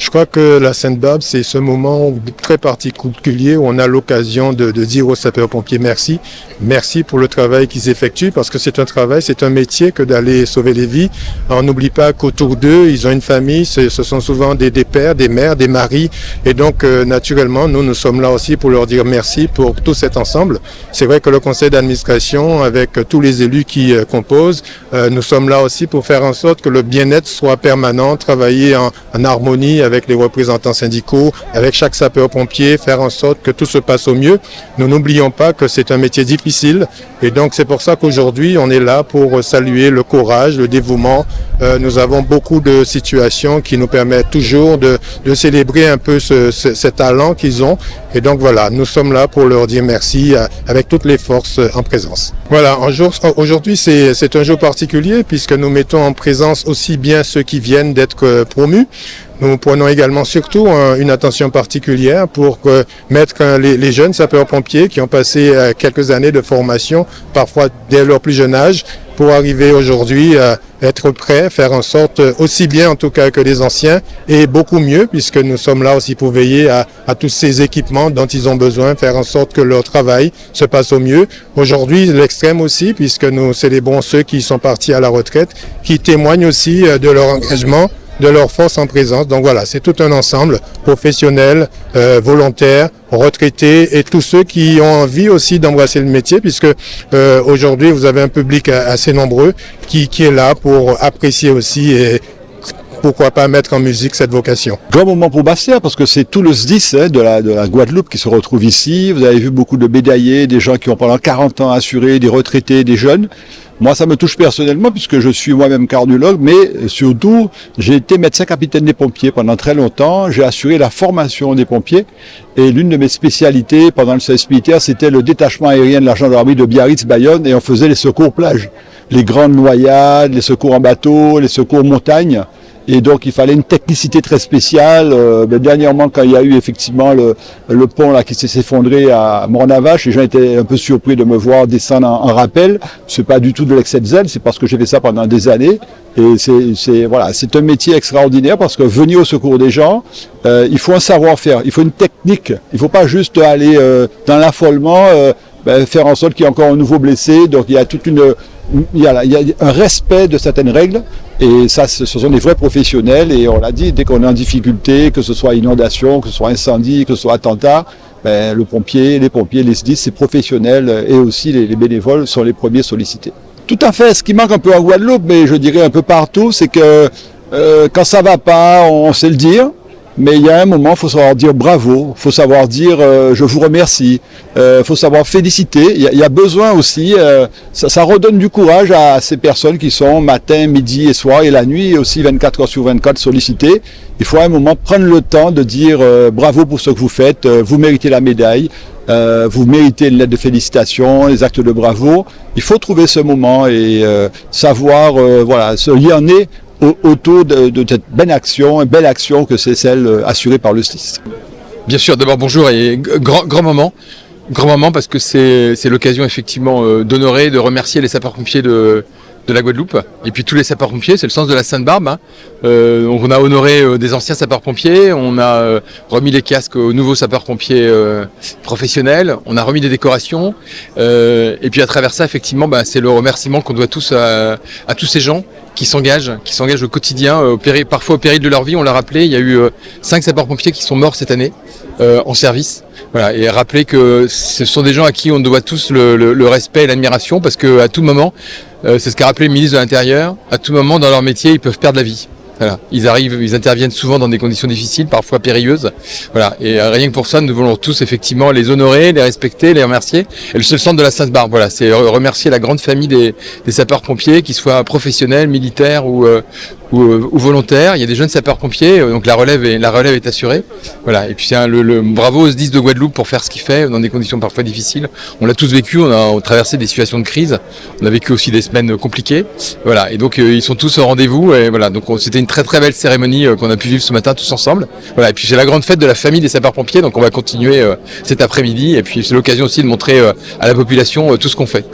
Je crois que la Sainte-Barbe, c'est ce moment très particulier où on a l'occasion de dire aux sapeurs-pompiers merci. Merci pour le travail qu'ils effectuent parce que c'est un travail, c'est un métier que d'aller sauver les vies. On n'oublie pas qu'autour d'eux, ils ont une famille, ce sont souvent des pères, des mères, des maris. Et donc, naturellement, nous sommes là aussi pour leur dire merci pour tout cet ensemble. C'est vrai que le conseil d'administration, avec tous les élus qui composent, nous sommes là aussi pour faire en sorte que le bien-être soit permanent, travailler en harmonie avec les représentants syndicaux, avec chaque sapeur-pompier, faire en sorte que tout se passe au mieux. Nous n'oublions pas que c'est un métier difficile et donc c'est pour ça qu'aujourd'hui on est là pour saluer le courage, le dévouement. Nous avons beaucoup de situations qui nous permettent toujours de célébrer un peu ce talent qu'ils ont et donc voilà, nous sommes là pour leur dire merci avec toutes les forces en présence. Voilà, aujourd'hui c'est un jour particulier puisque nous mettons en présence aussi bien ceux qui viennent d'être promus. Nous prenons également surtout une attention particulière pour mettre les jeunes sapeurs-pompiers qui ont passé quelques années de formation, parfois dès leur plus jeune âge, pour arriver aujourd'hui à être prêts, faire en sorte aussi bien en tout cas que les anciens et beaucoup mieux puisque nous sommes là aussi pour veiller à tous ces équipements dont ils ont besoin, faire en sorte que leur travail se passe au mieux. Aujourd'hui, l'extrême aussi puisque nous célébrons ceux qui sont partis à la retraite, qui témoignent aussi de leur engagement, de leur force en présence. Donc voilà, c'est tout un ensemble, professionnels, volontaires, retraités et tous ceux qui ont envie aussi d'embrasser le métier puisque aujourd'hui vous avez un public assez nombreux qui est là pour apprécier aussi et pourquoi pas mettre en musique cette vocation. Grand moment pour Bastia parce que c'est tout le SDIS de la Guadeloupe qui se retrouve ici. Vous avez vu beaucoup de médaillés, des gens qui ont pendant 40 ans assuré, des retraités, des jeunes. Moi, ça me touche personnellement puisque je suis moi-même cardiologue, mais surtout, j'ai été médecin capitaine des pompiers pendant très longtemps. J'ai assuré la formation des pompiers et l'une de mes spécialités pendant le service militaire, c'était le détachement aérien de la gendarmerie de Biarritz-Bayonne et on faisait les secours plage, les grandes noyades, les secours en bateau, les secours montagne. Et donc il fallait une technicité très spéciale. Dernièrement, quand il y a eu effectivement le pont là qui s'est effondré à Mornavache, les gens étaient un peu surpris de me voir descendre en rappel. C'est pas du tout de l'excès de zèle, c'est parce que j'ai fait ça pendant des années. Et c'est un métier extraordinaire parce que venir au secours des gens, il faut un savoir-faire, il faut une technique. Il faut pas juste aller dans l'affolement, faire en sorte qu'il y ait encore un nouveau blessé. Donc il y a il y a un respect de certaines règles et ça, ce sont des vrais professionnels et on l'a dit, dès qu'on est en difficulté, que ce soit inondation, que ce soit incendie, que ce soit attentat, les pompiers, les SDIS, c'est professionnel et aussi les bénévoles sont les premiers sollicités. Tout à fait, ce qui manque un peu en Guadeloupe, mais je dirais un peu partout, c'est que quand ça va pas, on sait le dire. Mais il y a un moment, il faut savoir dire bravo, il faut savoir dire je vous remercie, il faut savoir féliciter. Il y a besoin aussi, ça redonne du courage à ces personnes qui sont matin, midi et soir et la nuit aussi 24 heures sur 24 sollicitées. Il faut à un moment prendre le temps de dire bravo pour ce que vous faites, vous méritez la médaille, vous méritez une lettre de félicitations, les actes de bravo. Il faut trouver ce moment et savoir se lier autour de cette belle action que c'est celle assurée par le SDIS. Bien sûr, d'abord bonjour et grand moment parce que c'est l'occasion effectivement d'honorer, de remercier les sapeurs-pompiers de la Guadeloupe et puis tous les sapeurs-pompiers, c'est le sens de la Sainte-Barbe. Donc on a honoré des anciens sapeurs-pompiers, on a remis les casques aux nouveaux sapeurs-pompiers professionnels, on a remis des décorations et puis à travers ça effectivement c'est le remerciement qu'on doit tous à tous ces gens qui s'engagent au quotidien, parfois au péril de leur vie. On l'a rappelé, il y a eu 5 sapeurs-pompiers qui sont morts cette année en service. Voilà, et rappeler que ce sont des gens à qui on doit tous le respect et l'admiration parce qu'à tout moment, c'est ce qu'a rappelé le ministre de l'Intérieur, à tout moment dans leur métier, ils peuvent perdre la vie. Voilà. Ils interviennent souvent dans des conditions difficiles, parfois périlleuses. Voilà. Et rien que pour ça, nous voulons tous effectivement les honorer, les respecter, les remercier. Et le seul centre de la Sainte-Barbe, voilà, c'est remercier la grande famille des sapeurs-pompiers, qu'ils soient professionnels, militaires ou volontaires. Il y a des jeunes sapeurs-pompiers, donc la relève est assurée. Voilà. Et puis c'est le bravo aux SDIS de Guadeloupe pour faire ce qu'il fait dans des conditions parfois difficiles. On l'a tous vécu, on a traversé des situations de crise. On a vécu aussi des semaines compliquées. Voilà. Et donc ils sont tous au rendez-vous. Et voilà. Donc c'était une très très belle cérémonie qu'on a pu vivre ce matin tous ensemble. Voilà. Et puis c'est la grande fête de la famille des sapeurs-pompiers. Donc on va continuer cet après-midi. Et puis c'est l'occasion aussi de montrer à la population tout ce qu'on fait.